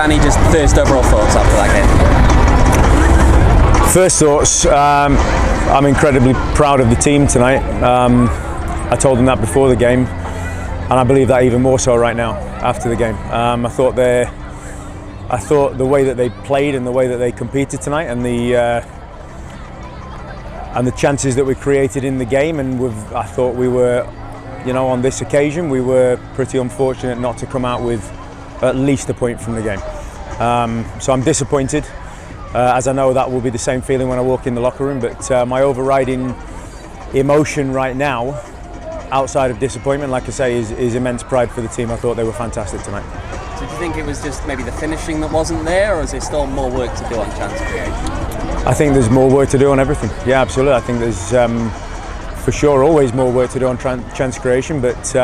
Danny, just first overall thoughts after that game? First thoughts, I'm incredibly proud of the team tonight. I told them that before the game, and I believe that even more so right now after the game. I thought the way that they played and the way that they competed tonight, and the chances that we created in the game, and I thought we were, on this occasion, we were pretty unfortunate not to come out with at least a point from the game. So I'm disappointed, as I know that will be the same feeling when I walk in the locker room, but my overriding emotion right now, outside of disappointment, like I say, is immense pride for the team. I thought they were fantastic tonight. So do you think it was just maybe the finishing that wasn't there, or is there still more work to do on chance creation? I think there's more work to do on everything. Yeah, absolutely. I think there's for sure always more work to do on chance creation, but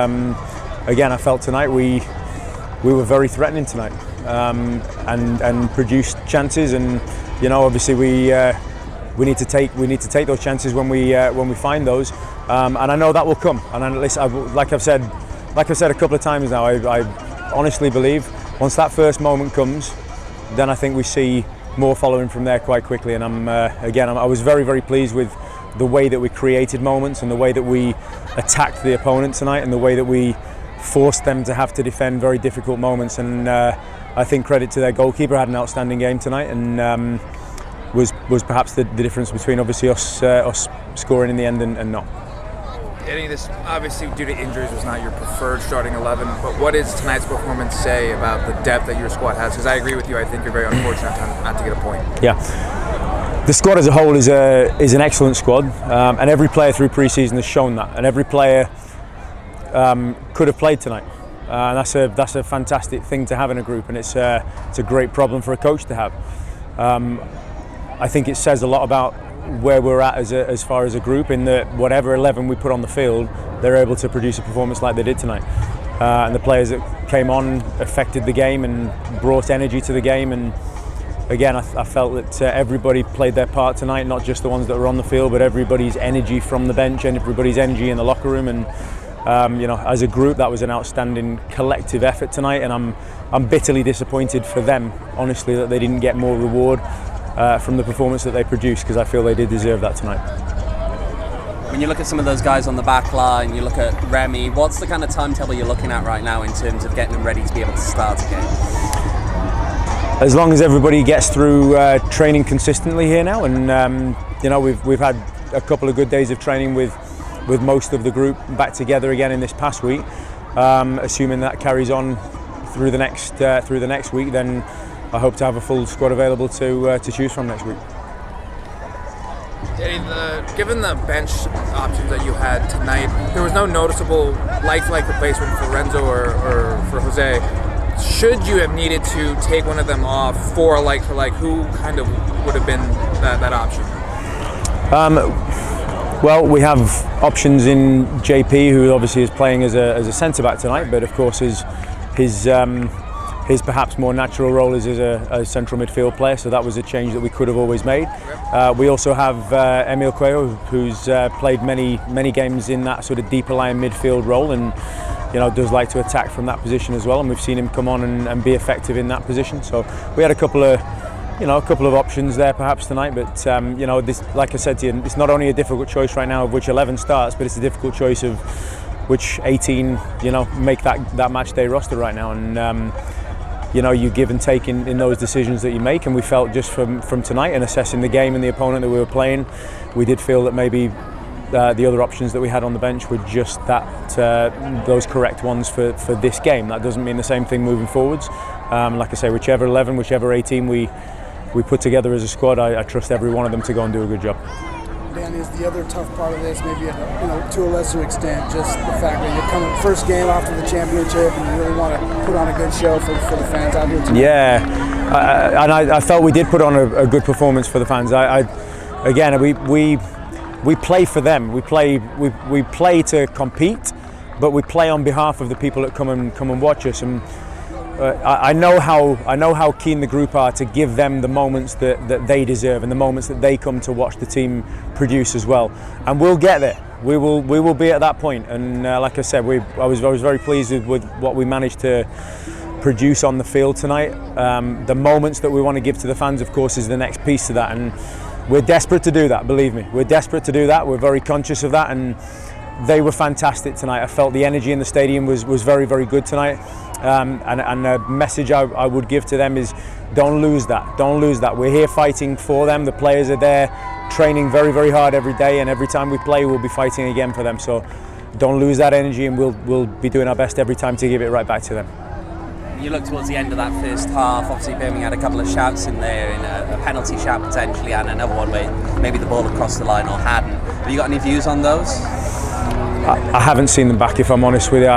again, I felt tonight we were very threatening tonight, and produced chances, and obviously we need to take those chances when we find those, and I know that will come. And at least, like I've said a couple of times now, I honestly believe once that first moment comes, then I think we see more following from there quite quickly. And I was very, very pleased with the way that we created moments and the way that we attacked the opponent tonight, and the way that we forced them to have to defend very difficult moments. And I think credit to their goalkeeper, had an outstanding game tonight, and was perhaps the difference between obviously us scoring in the end and not. Danny, this obviously due to injuries was not your preferred starting 11, but what does tonight's performance say about the depth that your squad has? Because I agree with you, I think you're very unfortunate not to get a point. Yeah, the squad as a whole is an excellent squad, and every player through pre-season has shown that, and every player could have played tonight, and that's a fantastic thing to have in a group, and it's a great problem for a coach to have. I think it says a lot about where we're at as far as a group, in that whatever 11 we put on the field, they're able to produce a performance like they did tonight. And the players that came on affected the game and brought energy to the game. And again, I felt that everybody played their part tonight, not just the ones that were on the field, but everybody's energy from the bench and everybody's energy in the locker room. And as a group, that was an outstanding collective effort tonight. And I'm bitterly disappointed for them, honestly, that they didn't get more reward from the performance that they produced, because I feel they did deserve that tonight. When you look at some of those guys on the back line, you look at Remy, what's the kind of timetable you're looking at right now in terms of getting them ready to be able to start again? As long as everybody gets through training consistently here now, and we've had a couple of good days of training with most of the group back together again in this past week. Assuming that carries on through the next week, then I hope to have a full squad available to choose from next week. Danny, given the bench options that you had tonight, there was no noticeable like-for-like replacement for Renzo or for Jose. Should you have needed to take one of them off for like-for-like, who kind of would have been that option? Well, we have options in JP, who obviously is playing as a centre-back tonight, but of course his perhaps more natural role is as a central midfield player, so that was a change that we could have always made. We also have Emil Cuello, who's played many games in that sort of deeper lying midfield role, and does like to attack from that position as well, and we've seen him come on and be effective in that position. So we had a couple of options there perhaps tonight, but this, like I said to you, it's not only a difficult choice right now of which 11 starts, but it's a difficult choice of which 18 make that match day roster right now. And you give and take in those decisions that you make, and we felt just from tonight and assessing the game and the opponent that we were playing, we did feel that maybe the other options that we had on the bench were just those correct ones for this game. That doesn't mean the same thing moving forwards. Like I say, whichever 11, whichever 18 we put together as a squad, I trust every one of them to go and do a good job. Dan, is the other tough part of this, maybe to a lesser extent, just the fact that you're coming first game after the championship and you really want to put on a good show for the fans out here tonight? Yeah, and I felt we did put on a good performance for the fans. Again, we play for them. We play to compete, but we play on behalf of the people that come and watch us. And I know how keen the group are to give them the moments that they deserve and the moments that they come to watch the team produce as well. And we'll get there. We will be at that point. And like I said, I was very pleased with what we managed to produce on the field tonight. The moments that we want to give to the fans, of course, is the next piece to that, and we're desperate to do that, believe me. We're desperate to do that. We're very conscious of that, and they were fantastic tonight. I felt the energy in the stadium was very, very good tonight. And a message I would give to them is don't lose that. Don't lose that. We're here fighting for them. The players are there training very, very hard every day, and every time we play, we'll be fighting again for them. So don't lose that energy, and we'll be doing our best every time to give it right back to them. You look towards the end of that first half, obviously Birmingham had a couple of shouts in there, in a penalty shout potentially, and another one where maybe the ball had crossed the line or hadn't. Have you got any views on those? I haven't seen them back, if I'm honest with you.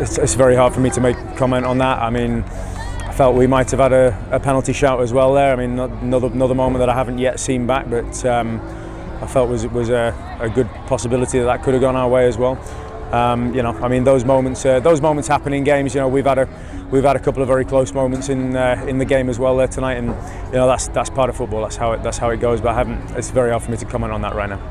It's very hard for me to make comment on that. I mean, I felt we might have had a penalty shout as well there. I mean, another moment that I haven't yet seen back, but I felt was a good possibility that could have gone our way as well. You know, I mean, those moments happen in games. You know, we've had a couple of very close moments in the game as well there tonight, and you know that's part of football. That's how it goes. But it's very hard for me to comment on that right now.